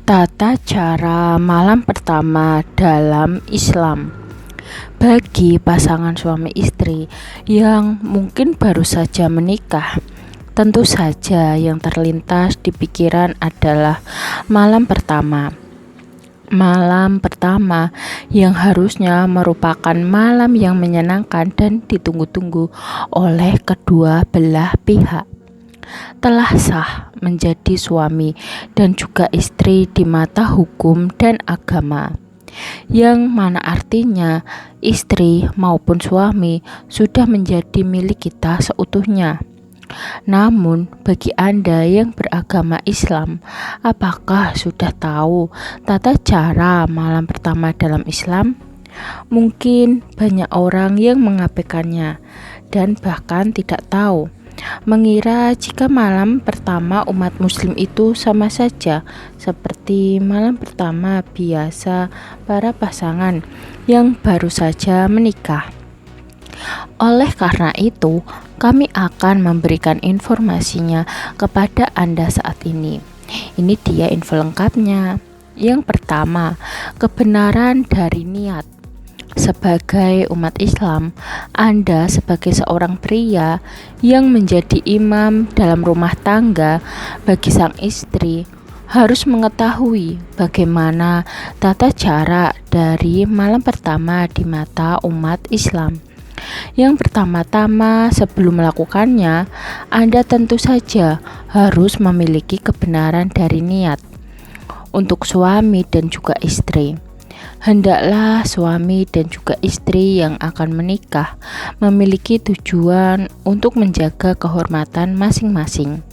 Tata cara malam pertama dalam Islam bagi pasangan suami istri yang mungkin baru saja menikah. Tentu saja yang terlintas di pikiran adalah malam pertama. Malam pertama yang harusnya merupakan malam yang menyenangkan dan ditunggu-tunggu oleh kedua belah pihak. Telah sah menjadi suami dan juga istri di mata hukum dan agama, yang mana artinya istri maupun suami sudah menjadi milik kita seutuhnya. Namun bagi Anda yang beragama Islam, apakah sudah tahu tata cara malam pertama dalam Islam? Mungkin banyak orang yang mengabaikannya dan bahkan tidak tahu, mengira jika malam pertama umat muslim itu sama saja seperti malam pertama biasa para pasangan yang baru saja menikah. Oleh karena itu, kami akan memberikan informasinya kepada Anda saat ini. Ini dia info lengkapnya. Yang pertama, kebenaran dari niat. Sebagai umat Islam, Anda sebagai seorang pria yang menjadi imam dalam rumah tangga bagi sang istri harus mengetahui bagaimana tata cara dari malam pertama di mata umat Islam. Yang pertama-tama, sebelum melakukannya, Anda tentu saja harus memiliki kebenaran dari niat. Untuk suami dan juga istri, hendaklah suami dan juga istri yang akan menikah memiliki tujuan untuk menjaga kehormatan masing-masing.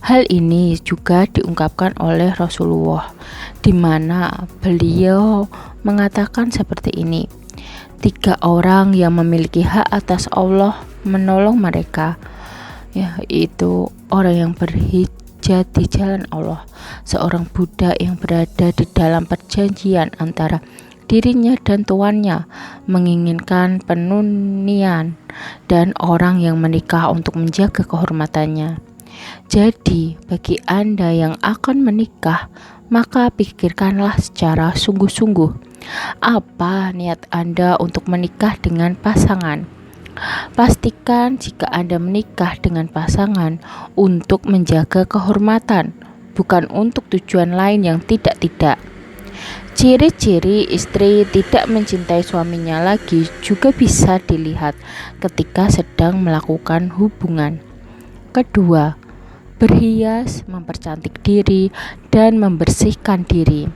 Hal ini juga diungkapkan oleh Rasulullah, di mana beliau mengatakan seperti ini: 3 orang yang memiliki hak atas Allah menolong mereka, yaitu orang yang berhijrah di jalan Allah, seorang budak yang berada di dalam perjanjian antara dirinya dan tuannya, menginginkan penunaian, dan orang yang menikah untuk menjaga kehormatannya. Jadi, bagi Anda yang akan menikah, maka pikirkanlah secara sungguh-sungguh apa niat Anda untuk menikah dengan pasangan. Pastikan jika Anda menikah dengan pasangan untuk menjaga kehormatan, bukan untuk tujuan lain yang tidak-tidak. Ciri-ciri istri tidak mencintai suaminya lagi juga bisa dilihat ketika sedang melakukan hubungan. Kedua, berhias, mempercantik diri, dan membersihkan diri.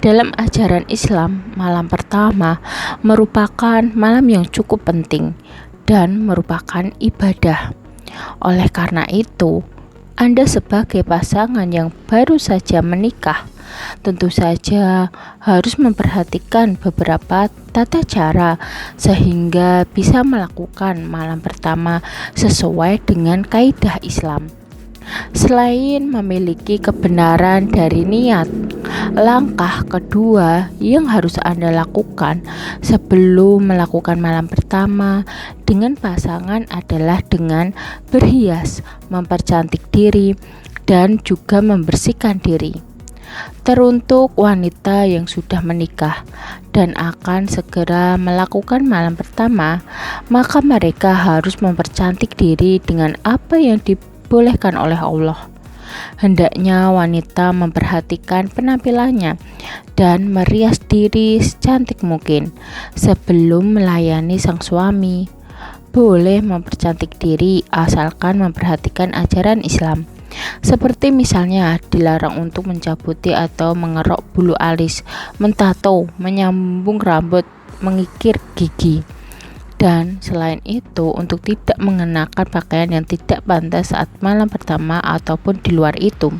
Dalam ajaran Islam, malam pertama merupakan malam yang cukup penting dan merupakan ibadah. Oleh karena itu, Anda sebagai pasangan yang baru saja menikah tentu saja harus memperhatikan beberapa tata cara sehingga bisa melakukan malam pertama sesuai dengan kaidah Islam. Selain memiliki kebenaran dari niat, langkah kedua yang harus Anda lakukan sebelum melakukan malam pertama dengan pasangan adalah dengan berhias, mempercantik diri, dan juga membersihkan diri. Teruntuk wanita yang sudah menikah dan akan segera melakukan malam pertama, maka mereka harus mempercantik diri dengan apa yang dibolehkan oleh Allah. Hendaknya wanita memperhatikan penampilannya dan merias diri secantik mungkin sebelum melayani sang suami. Boleh mempercantik diri asalkan memperhatikan ajaran Islam. Seperti misalnya dilarang untuk mencabuti atau mengerok bulu alis, mentato, menyambung rambut, mengikir gigi. Dan selain itu, untuk tidak mengenakan pakaian yang tidak pantas saat malam pertama ataupun di luar itu.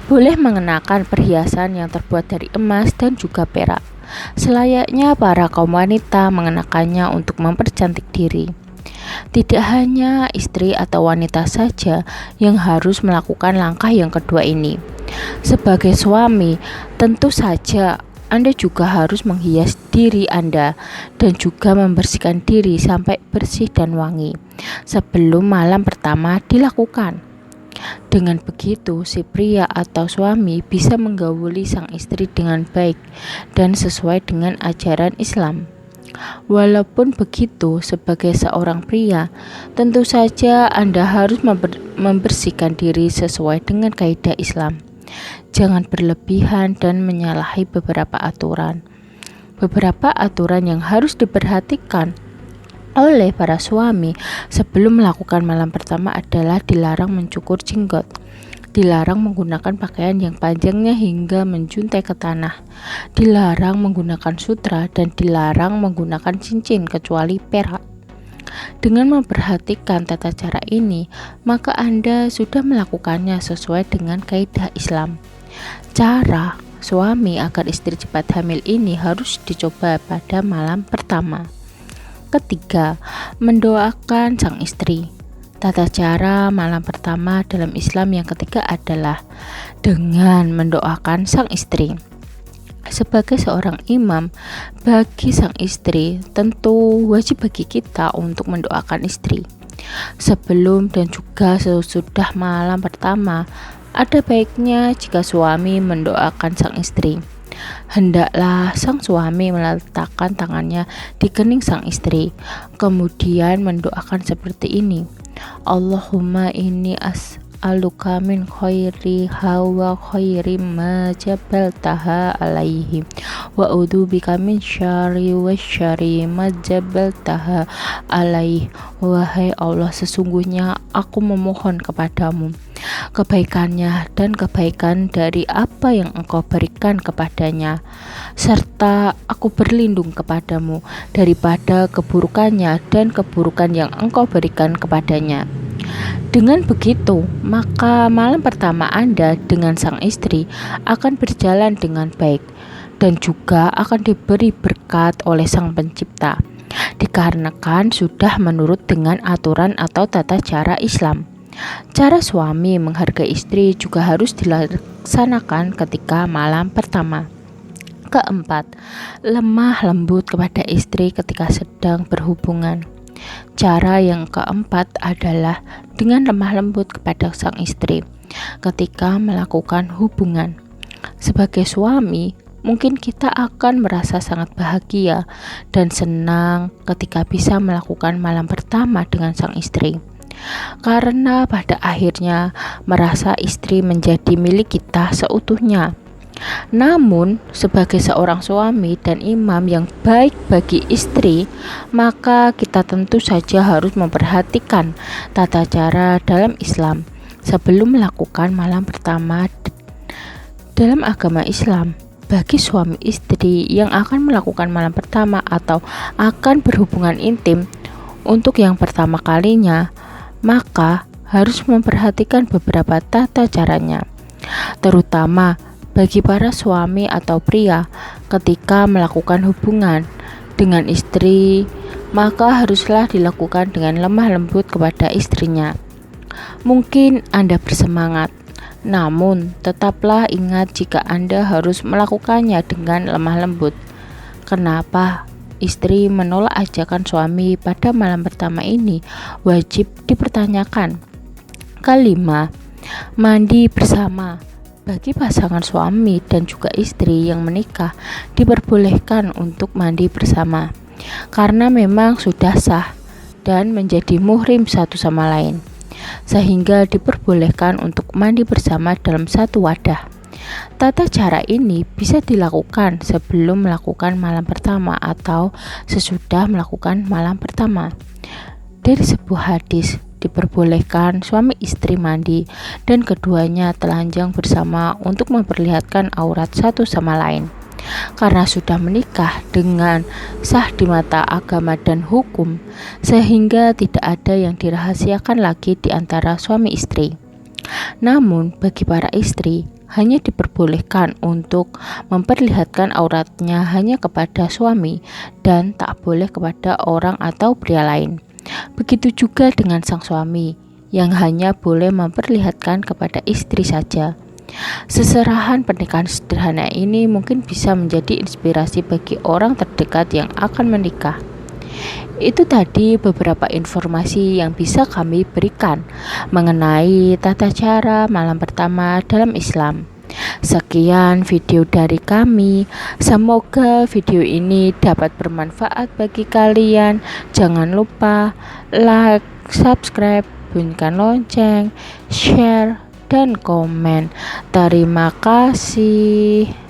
Boleh mengenakan perhiasan yang terbuat dari emas dan juga perak, selayaknya para kaum wanita mengenakannya untuk mempercantik diri. Tidak hanya istri atau wanita saja yang harus melakukan langkah yang kedua ini. Sebagai suami, tentu saja Anda juga harus menghias diri Anda dan juga membersihkan diri sampai bersih dan wangi sebelum malam pertama dilakukan. Dengan begitu, si pria atau suami bisa menggauli sang istri dengan baik dan sesuai dengan ajaran Islam. Walaupun begitu, sebagai seorang pria, tentu saja Anda harus membersihkan diri sesuai dengan kaidah Islam. Jangan berlebihan dan menyalahi beberapa aturan. Beberapa aturan yang harus diperhatikan oleh para suami sebelum melakukan malam pertama adalah dilarang mencukur jenggot, dilarang menggunakan pakaian yang panjangnya hingga menjuntai ke tanah, dilarang menggunakan sutra, dan dilarang menggunakan cincin kecuali perak. Dengan memperhatikan tata cara ini, maka Anda sudah melakukannya sesuai dengan kaidah Islam. Cara suami agar istri cepat hamil ini harus dicoba pada malam pertama. Ketiga, mendoakan sang istri. Tata cara malam pertama dalam Islam yang ketiga adalah dengan mendoakan sang istri. Sebagai seorang imam bagi sang istri, tentu wajib bagi kita untuk mendoakan istri. Sebelum dan juga sesudah malam pertama, ada baiknya jika suami mendoakan sang istri. Hendaklah sang suami meletakkan tangannya di kening sang istri, kemudian mendoakan seperti ini: Allahumma inni as'aluka min khairi hawa khairi ma jabaltaha alaihi wa a'udzubika min syarri wa syarri ma jabaltaha alaihi. Wahai Allah, sesungguhnya aku memohon kepadamu kebaikannya dan kebaikan dari apa yang Engkau berikan kepadanya, serta aku berlindung kepadamu daripada keburukannya dan keburukan yang Engkau berikan kepadanya. Dengan begitu, maka malam pertama Anda dengan sang istri akan berjalan dengan baik dan juga akan diberi berkat oleh Sang Pencipta, dikarenakan sudah menurut dengan aturan atau tata cara Islam. Cara suami menghargai istri juga harus dilaksanakan ketika malam pertama. Keempat, lemah lembut kepada istri ketika sedang berhubungan. Cara yang keempat adalah dengan lemah lembut kepada sang istri ketika melakukan hubungan. Sebagai suami, mungkin kita akan merasa sangat bahagia dan senang ketika bisa melakukan malam pertama dengan sang istri, karena pada akhirnya merasa istri menjadi milik kita seutuhnya. Namun, sebagai seorang suami dan imam yang baik bagi istri, maka kita tentu saja harus memperhatikan tata cara dalam Islam sebelum melakukan malam pertama. Dalam agama Islam, bagi suami istri yang akan melakukan malam pertama atau akan berhubungan intim untuk yang pertama kalinya, maka harus memperhatikan beberapa tata caranya, terutama bagi para suami atau pria ketika melakukan hubungan dengan istri, maka haruslah dilakukan dengan lemah lembut kepada istrinya. Mungkin Anda bersemangat, namun tetaplah ingat jika Anda harus melakukannya dengan lemah lembut. Kenapa istri menolak ajakan suami pada malam pertama ini wajib dipertanyakan. Kelima, mandi bersama. Bagi pasangan suami dan juga istri yang menikah diperbolehkan untuk mandi bersama, karena memang sudah sah dan menjadi muhrim satu sama lain, sehingga diperbolehkan untuk mandi bersama dalam satu wadah. Tata cara ini bisa dilakukan sebelum melakukan malam pertama atau sesudah melakukan malam pertama. Dari sebuah hadis, diperbolehkan suami istri mandi dan keduanya telanjang bersama untuk memperlihatkan aurat satu sama lain, karena sudah menikah dengan sah di mata agama dan hukum, sehingga tidak ada yang dirahasiakan lagi di antara suami istri. Namun bagi para istri, hanya diperbolehkan untuk memperlihatkan auratnya hanya kepada suami dan tak boleh kepada orang atau pria lain. Begitu juga dengan sang suami yang hanya boleh memperlihatkan kepada istri saja. Seserahan pernikahan sederhana ini mungkin bisa menjadi inspirasi bagi orang terdekat yang akan menikah. Itu tadi beberapa informasi yang bisa kami berikan mengenai tata cara malam pertama dalam Islam. Sekian video dari kami. Semoga video ini dapat bermanfaat bagi kalian. Jangan lupa like, subscribe, bunyikan lonceng, share, dan komen. Terima kasih.